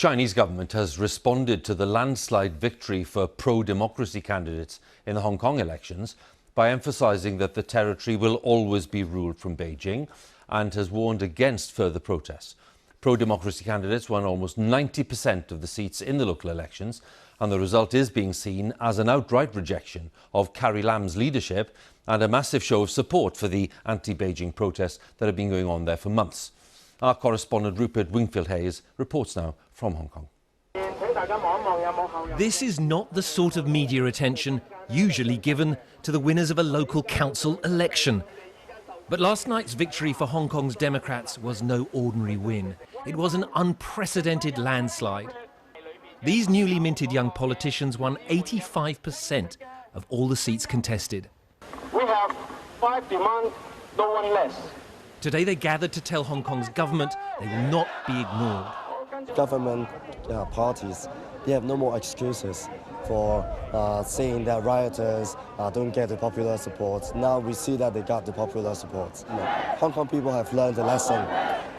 Chinese government has responded to the landslide victory for pro-democracy candidates in the Hong Kong elections by emphasising that the territory will always be ruled from Beijing and has warned against further protests. Pro-democracy candidates won almost 90% of the seats in the local elections, and the result is being seen as an outright rejection of Carrie Lam's leadership and a massive show of support for the anti-Beijing protests that have been going on there for months. Our correspondent Rupert Wingfield-Hayes reports now from Hong Kong. This is not the sort of media attention usually given to the winners of a local council election. But last night's victory for Hong Kong's Democrats was no ordinary win. It was an unprecedented landslide. These newly minted young politicians won 85% of all the seats contested. We have 5 demands, no one less. Today they gathered to tell Hong Kong's government they will not be ignored. Government parties, they have no more excuses for saying that rioters don't get the popular support. Now we see that they got the popular support. Hong Kong people have learned a lesson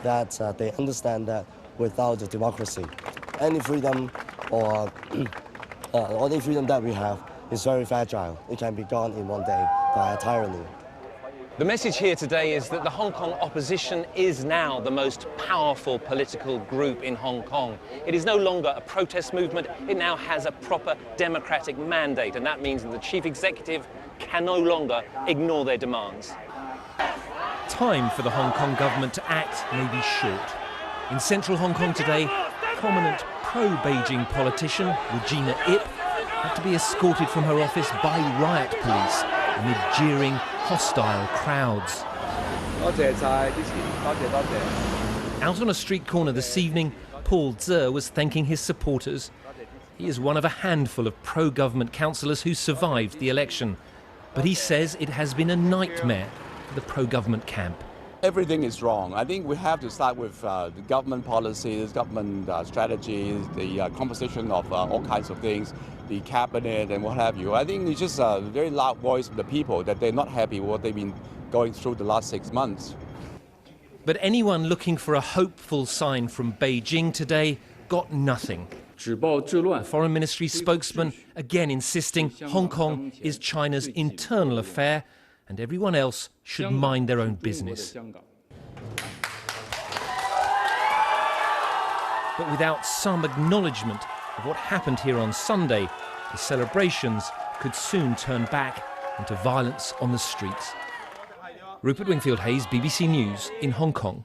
that they understand that without the democracy, any freedom or any freedom that we have is very fragile. It can be gone in one day by a tyranny. The message here today is that the Hong Kong opposition is now the most powerful political group in Hong Kong. It is no longer a protest movement, it now has a proper democratic mandate, and that means that the chief executive can no longer ignore their demands. Time for the Hong Kong government to act may be short. In central Hong Kong today, prominent pro-Beijing politician Regina Ip had to be escorted from her office by riot police amid jeering, hostile crowds. Out on a street corner this evening, Paul Tse was thanking his supporters. He is one of a handful of pro-government councillors who survived the election. But he says it has been a nightmare for the pro-government camp. Everything is wrong. I think we have to start with the government policies, government strategies, the composition of all kinds of things, the cabinet and what have you. I think it's just a very loud voice of the people that they're not happy with what they've been going through the last 6 months. But anyone looking for a hopeful sign from Beijing today got nothing. The Foreign Ministry spokesman again insisting Hong Kong is China's internal affair and everyone else should mind their own business. But without some acknowledgement of what happened here on Sunday, the celebrations could soon turn back into violence on the streets. Rupert Wingfield-Hayes, BBC News in Hong Kong.